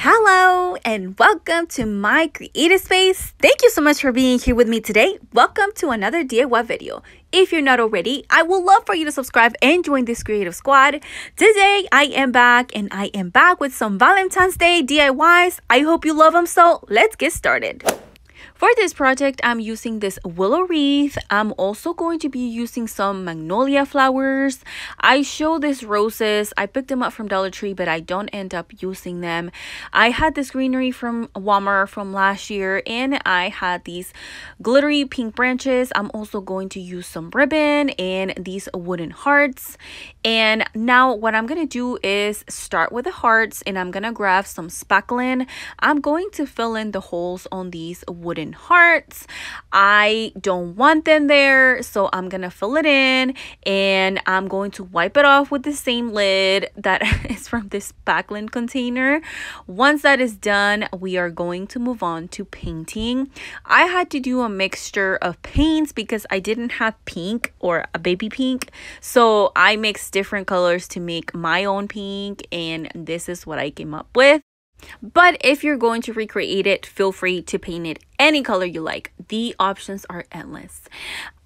Hello and welcome to my creative space. Thank you so much for being here with me today. Welcome to another DIY video. If you're not already, I would love for you to subscribe and join this creative squad. Today I am back with some Valentine's Day DIYs. I hope you love them, so let's get started. For this project, I'm using this willow wreath. I'm also going to be using some magnolia flowers. I show these roses. I picked them up from Dollar Tree, but I don't end up using them. I had this greenery from Walmart from last year, and I had these glittery pink branches. I'm also going to use some ribbon and these wooden hearts. And now what I'm going to do is start with the hearts, and I'm going to grab some spackling. I'm going to fill in the holes on these wooden hearts. I don't want them there, so I'm gonna fill it in, and I'm going to wipe it off with the same lid that is from this spackling container. Once that is done, we are going to move on to painting. I had to do a mixture of paints because I didn't have pink or a baby pink, so I mixed different colors to make my own pink, and this is what I came up with. But if you're going to recreate it, feel free to paint it any color you like. The options are endless.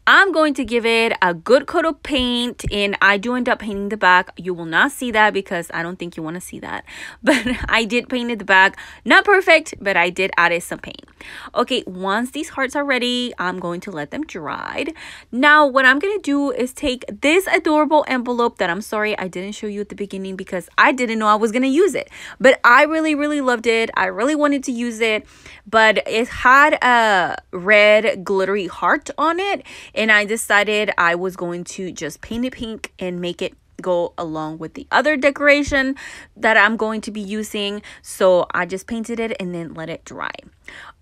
I'm going to give it a good coat of paint, and I do end up painting the back. You will not see that because I don't think you want to see that. But I did paint it the back. Not perfect, but I did add some paint. Okay, once these hearts are ready, I'm going to let them dry. Now, what I'm going to do is take this adorable envelope that I'm sorry I didn't show you at the beginning because I didn't know I was going to use it. But I really loved it. I really wanted to use it, but it had a red glittery heart on it. And I decided I was going to just paint it pink and make it go along with the other decoration that I'm going to be using. So I just painted it and then let it dry.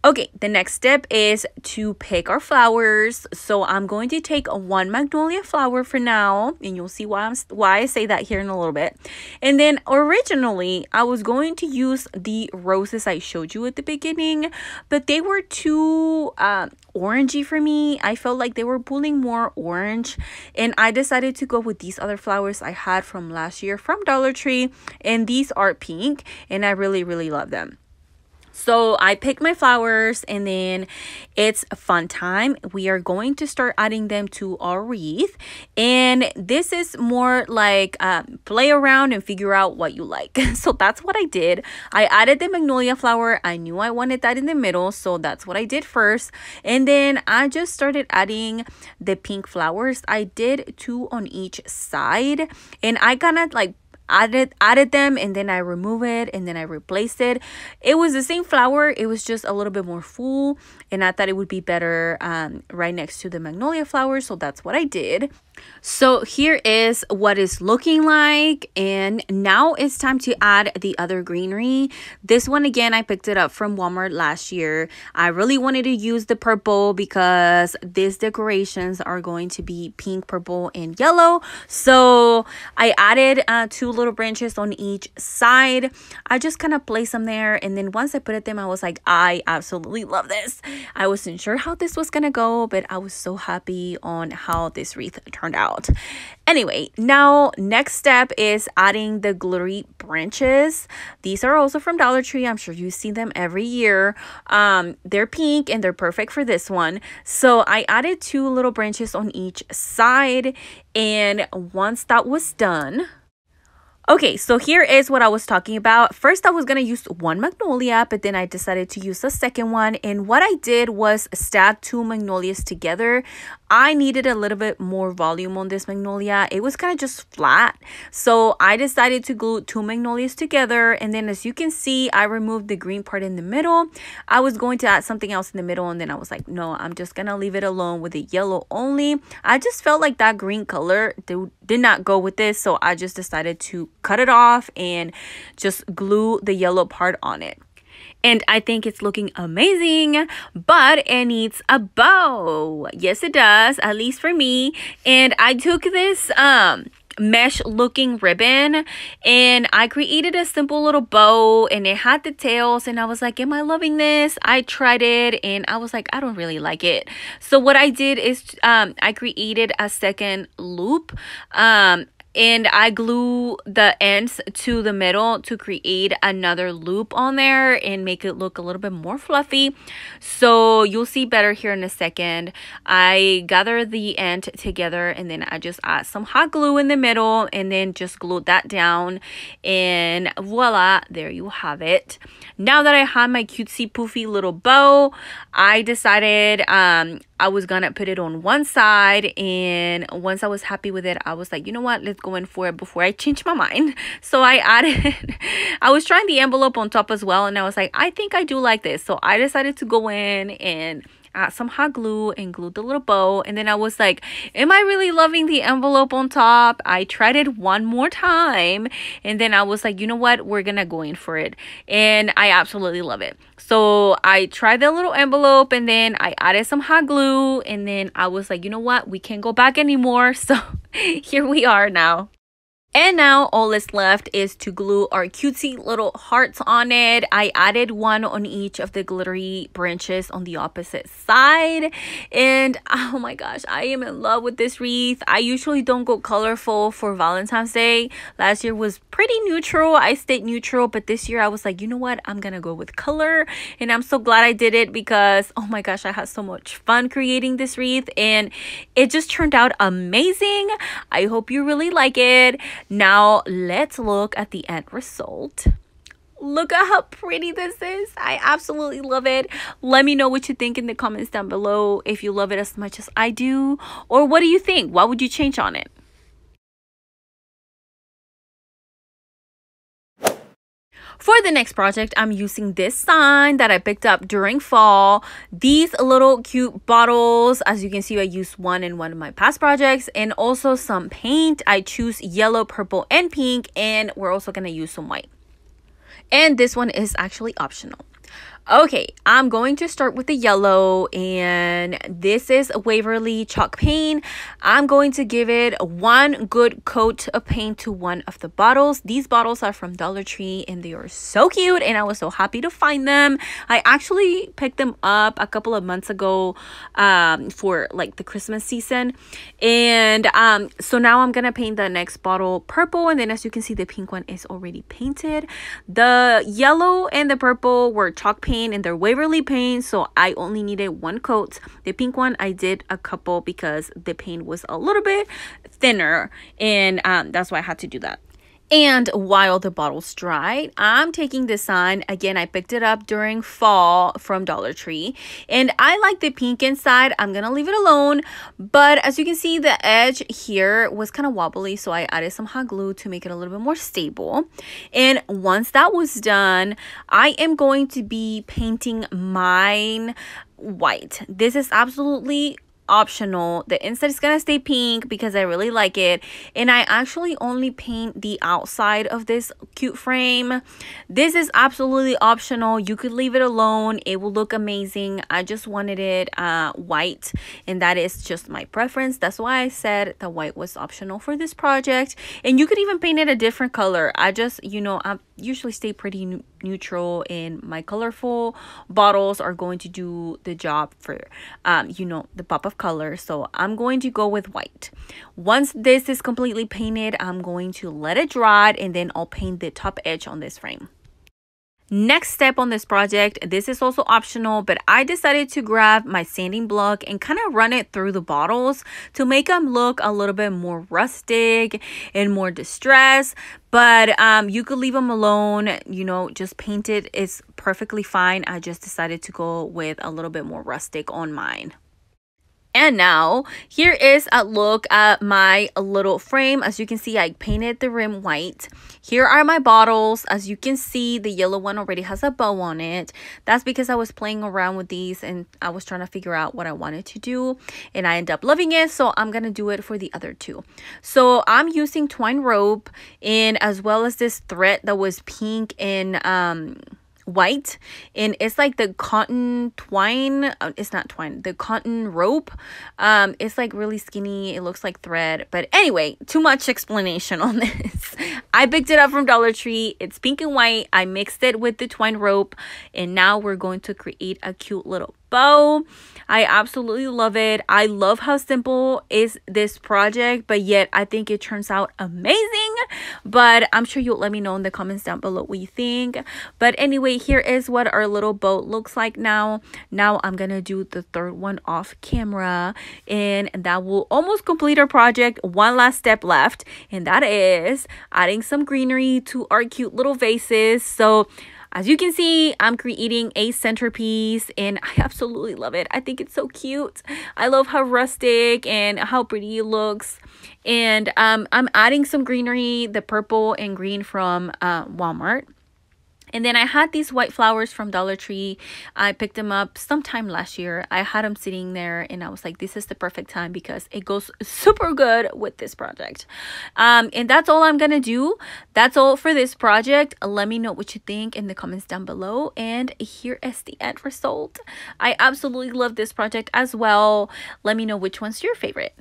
Okay, the next step is to pick our flowers. So I'm going to take one magnolia flower for now, and you'll see why I say that here in a little bit. And then originally I was going to use the roses I showed you at the beginning, but they were too orangey for me. I felt like they were pulling more orange, and I decided to go with these other flowers I had from last year from Dollar Tree, and these are pink, and I really love them. So I picked my flowers, and then it's a fun time. We are going to start adding them to our wreath, and this is more like play around and figure out what you like. So that's what I did. I added the magnolia flower. I knew I wanted that in the middle, so that's what I did first, and then I just started adding the pink flowers. I did 2 on each side, and I kind of like added them, and then I remove it, and then I replaced it. It was the same flower, it was just a little bit more full, and I thought it would be better right next to the magnolia flower, so that's what I did. So here is what it's looking like, and now it's time to add the other greenery. This one, again, I picked it up from Walmart last year. I really wanted to use the purple because these decorations are going to be pink, purple, and yellow. So I added 2 little branches on each side. I just kind of placed them there, and then once I put them, I was like, I absolutely love this. I wasn't sure how this was gonna go, but I was so happy on how this wreath turned out. Anyway, now next step is adding the glittery branches. These are also from Dollar Tree. I'm sure you see them every year. They're pink, and they're perfect for this one. So I added 2 little branches on each side, and once that was done, okay, so here is what I was talking about. First, I was going to use 1 magnolia, but then I decided to use the second one. And what I did was stack 2 magnolias together. I needed a little bit more volume on this magnolia. It was kind of just flat. So I decided to glue 2 magnolias together. And then as you can see, I removed the green part in the middle. I was going to add something else in the middle, and then I was like, no, I'm just going to leave it alone with the yellow only. I just felt like that green color did not go with this, so I just decided to cut it off and just glue the yellow part on it. And I think it's looking amazing, but it needs a bow. Yes, it does, at least for me. And I took this mesh looking ribbon, and I created a simple little bow, and it had the tails, and I was like, am I loving this? I tried it, and I was like, I don't really like it. So what I did is I created a second loop and I glue the ends to the middle to create another loop on there and make it look a little bit more fluffy. So you'll see better here in a second. I gather the end together and then I just add some hot glue in the middle and then just glue that down, and voila, there you have it. Now that I have my cutesy poofy little bow, I decided I was gonna put it on one side, and once I was happy with it, I was like, you know what, let's go in for it before I change my mind. So I added I was trying the envelope on top as well, and I was like, I think I do like this. So I decided to go in and add some hot glue and glue the little bow, and then I was like, am I really loving the envelope on top? I tried it one more time, and then I was like, you know what, we're gonna go in for it, and I absolutely love it. So I tried the little envelope, and then I added some hot glue, and then I was like, you know what, we can't go back anymore. So here we are now. And now all that's left is to glue our cutesy little hearts on it. I added one on each of the glittery branches on the opposite side. And oh my gosh, I am in love with this wreath. I usually don't go colorful for Valentine's Day. Last year was pretty neutral. I stayed neutral, but this year I was like, you know what? I'm gonna go with color. And I'm so glad I did it because oh my gosh, I had so much fun creating this wreath and it just turned out amazing. I hope you really like it. Now let's look at the end result. Look at how pretty this is. I absolutely love it. Let me know what you think in the comments down below, if you love it as much as I do, or what do you think? What would you change on it? For the next project, I'm using this sign that I picked up during fall. These little cute bottles, as you can see, I used one in one of my past projects, and also some paint. I choose yellow, purple, and pink, and we're also going to use some white. And this one is actually optional. Okay, I'm going to start with the yellow, and this is Waverly chalk paint. I'm going to give it one good coat of paint to one of the bottles. These bottles are from Dollar Tree and they are so cute, and I was so happy to find them. I actually picked them up a couple of months ago for like the Christmas season, and so now I'm gonna paint the next bottle purple, and then as you can see, the pink one is already painted. The yellow and the purple were chalk paint and they're Waverly paint, so I only needed one coat. The pink one I did a couple because the paint was a little bit thinner, and that's why I had to do that. And while the bottle's dried, I'm taking this sign. Again, I picked it up during fall from Dollar Tree. And I like the pink inside. I'm going to leave it alone. But as you can see, the edge here was kind of wobbly. So I added some hot glue to make it a little bit more stable. And once that was done, I am going to be painting mine white. This is absolutely optional. The inside is gonna stay pink because I really like it, and I actually only paint the outside of this cute frame. This is absolutely optional. You could leave it alone, it will look amazing. I just wanted it white, and that is just my preference. That's why I said the white was optional for this project, and you could even paint it a different color. I just, you know, I usually stay pretty neutral, and my colorful bottles are going to do the job for you know, the pop of color. So I'm going to go with white. Once this is completely painted, I'm going to let it dry, and then I'll paint the top edge on this frame. Next step on this project, this is also optional, but I decided to grab my sanding block and kind of run it through the bottles to make them look a little bit more rustic and more distressed. But you could leave them alone, you know, just paint it. It's perfectly fine. I just decided to go with a little bit more rustic on mine. And now here is a look at my little frame. As you can see, I painted the rim white. Here are my bottles. As you can see, the yellow one already has a bow on it. That's because I was playing around with these and I was trying to figure out what I wanted to do, and I ended up loving it, so I'm gonna do it for the other two. So I'm using twine rope, and as well as this thread that was pink and white, and it's like the cotton twine. It's not twine, the cotton rope. It's like really skinny. It looks like thread, but anyway, too much explanation on this. I picked it up from Dollar Tree. It's pink and white. I mixed it with the twine rope, and now we're going to create a cute little bow. I absolutely love it. I love how simple is this project, but yet I think it turns out amazing. But I'm sure you'll let me know in the comments down below what you think. But anyway, here is what our little boat looks like now. Now I'm gonna do the third one off camera, and that will almost complete our project. One last step left, and that is adding some greenery to our cute little vases. So as you can see, I'm creating a centerpiece, and I absolutely love it. I think it's so cute. I love how rustic and how pretty it looks. And I'm adding some greenery, the purple and green from Walmart. And then I had these white flowers from Dollar Tree. I picked them up sometime last year. I had them sitting there, and I was like, this is the perfect time because it goes super good with this project. And that's all I'm gonna do. That's all for this project. Let me know what you think in the comments down below. And here is the end result. I absolutely love this project as well. Let me know which one's your favorite.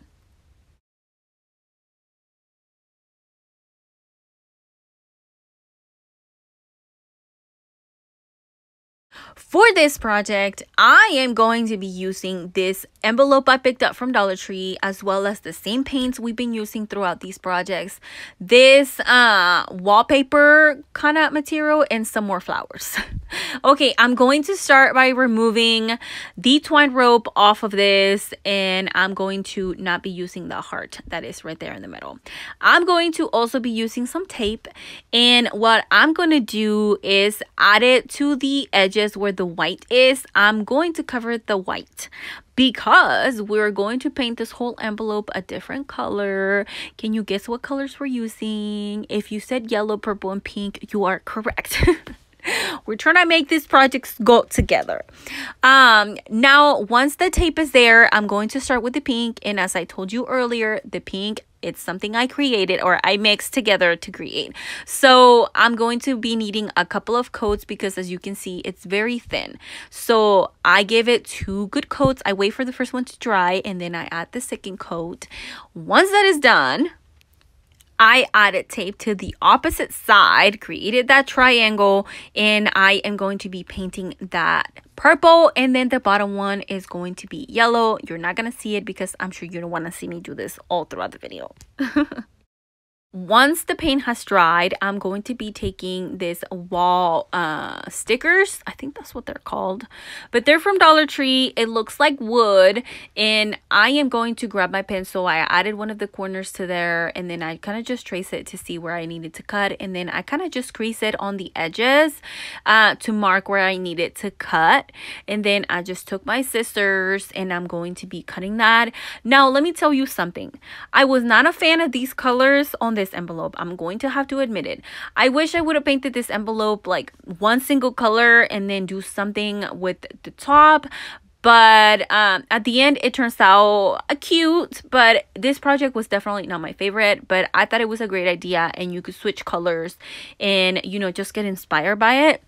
For this project, I am going to be using this envelope I picked up from Dollar Tree, as well as the same paints we've been using throughout these projects. This wallpaper kind of material and some more flowers. Okay, I'm going to start by removing the twine rope off of this, and I'm going to not be using the heart that is right there in the middle. I'm going to also be using some tape, and what I'm going to do is add it to the edges where the white is. I'm going to cover the white because we're going to paint this whole envelope a different color. Can you guess what colors we're using? If you said yellow, purple, and pink, you are correct. We're trying to make these projects go together. Now, once the tape is there, I'm going to start with the pink. And as I told you earlier, the pink, it's something I created or I mixed together to create. So I'm going to be needing a couple of coats because as you can see, it's very thin. So I give it 2 good coats. I wait for the first one to dry and then I add the second coat. Once that is done, I added tape to the opposite side, created that triangle, and I am going to be painting that purple, and then the bottom one is going to be yellow. You're not going to see it because I'm sure you don't want to see me do this all throughout the video. Once the paint has dried, I'm going to be taking this wall stickers. I think that's what they're called. But they're from Dollar Tree. It looks like wood. And I am going to grab my pencil. I added one of the corners to there. And then I kind of just trace it to see where I needed to cut. And then I kind of just crease it on the edges to mark where I needed to cut. And then I just took my scissors and I'm going to be cutting that. Now, let me tell you something. I was not a fan of these colors on this envelope. I'm going to have to admit it. I wish I would have painted this envelope like one single color and then do something with the top. But at the end, it turns out cute. But this project was definitely not my favorite. But I thought it was a great idea. And you could switch colors and, you know, just get inspired by it.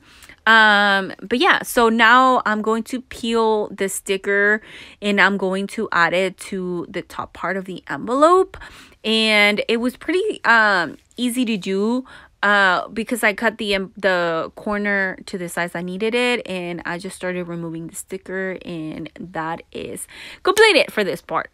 But yeah, so now I'm going to peel the sticker and I'm going to add it to the top part of the envelope. And it was pretty easy to do because I cut the corner to the size I needed it, and I just started removing the sticker, and that is completed for this part.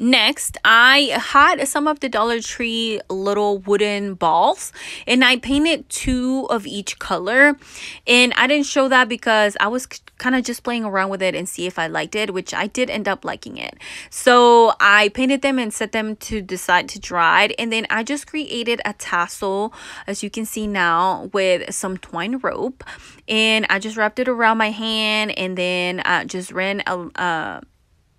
Next, I had some of the Dollar Tree little wooden balls and I painted 2 of each color, and I didn't show that because I was kind of just playing around with it and see if I liked it, which I did end up liking it. So I painted them and set them to the side to dry, and then I just created a tassel, as you can see now, with some twine rope, and I just wrapped it around my hand and then just ran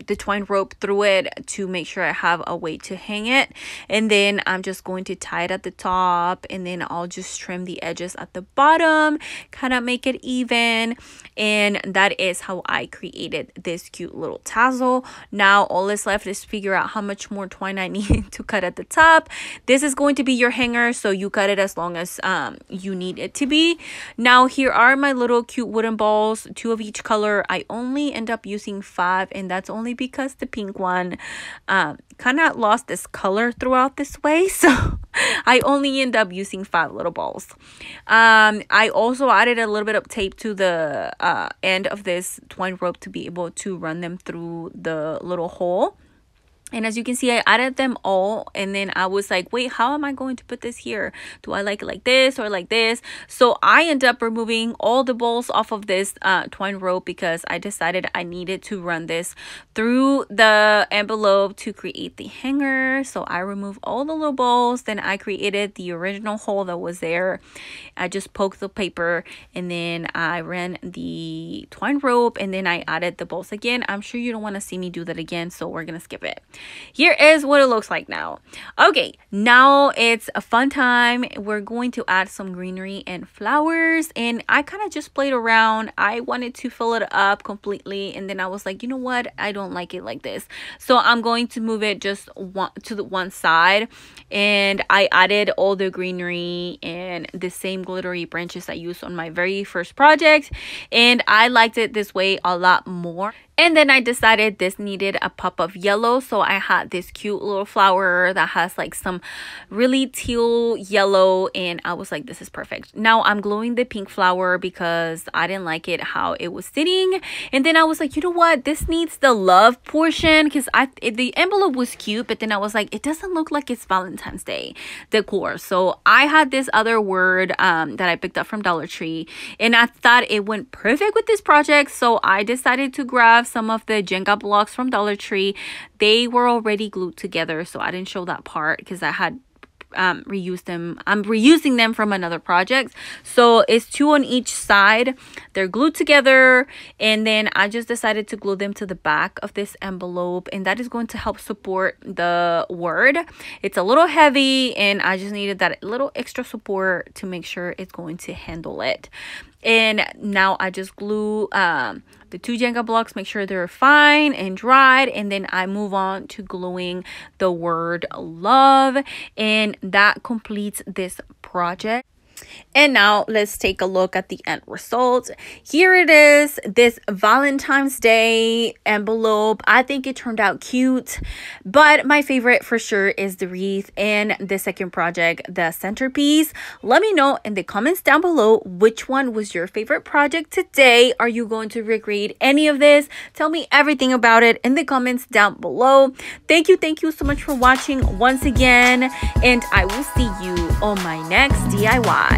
the twine rope through it to make sure I have a way to hang it. And then I'm just going to tie it at the top, and then I'll just trim the edges at the bottom, kind of make it even. And that is how I created this cute little tassel. Now all that's left is figure out how much more twine I need to cut at the top. This is going to be your hanger, so you cut it as long as you need it to be. Now here are my little cute wooden balls, 2 of each color. I only end up using 5, and that's only only because the pink one kind of lost its color throughout this way. So I only end up using 5 little balls. I also added a little bit of tape to the end of this twine rope to be able to run them through the little hole. And as you can see, I added them all, and then I was like, wait, how am I going to put this here? Do I like it like this or like this? So I ended up removing all the balls off of this twine rope because I decided I needed to run this through the envelope to create the hanger. So I removed all the little balls. Then I created the original hole that was there. I just poked the paper, and then I ran the twine rope, and then I added the balls again. I'm sure you don't want to see me do that again, so we're going to skip it. Here is what it looks like now. Okay, now it's a fun time. We're going to add some greenery and flowers, and I kind of just played around. I wanted to fill it up completely, and then I was like, you know what, I don't like it like this, so I'm going to move it just to the one side. And I added all the greenery and the same glittery branches I used on my very first project, and I liked it this way a lot more. And then I decided this needed a pop of yellow, so I had this cute little flower that has like some really teal yellow, and I was like, this is perfect. Now I'm gluing the pink flower because I didn't like it how it was sitting. And then I was like, you know what, this needs the love portion, because the envelope was cute, but then I was like, it doesn't look like it's Valentine's Day decor. So I had this other word that I picked up from Dollar Tree, and I thought it went perfect with this project, so I decided to grab some of the Jenga blocks from Dollar Tree. They were already glued together, so I didn't show that part because I had reused them. I'm reusing them from another project. So it's 2 on each side. They're glued together, and then I just decided to glue them to the back of this envelope, and that is going to help support the word. It's a little heavy, and I just needed that little extra support to make sure it's going to handle it. And now I just glue the 2 Jenga blocks, make sure they're fine and dried, and then I move on to gluing the word love, and that completes this project. And now let's take a look at the end result. Here it is, this Valentine's Day envelope. I think it turned out cute, but my favorite for sure is the wreath and the second project, the centerpiece. Let me know in the comments down below which one was your favorite project today. Are you going to recreate any of this? Tell me everything about it in the comments down below. Thank you so much for watching once again, and I will see you on my next DIY.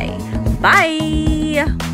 Bye!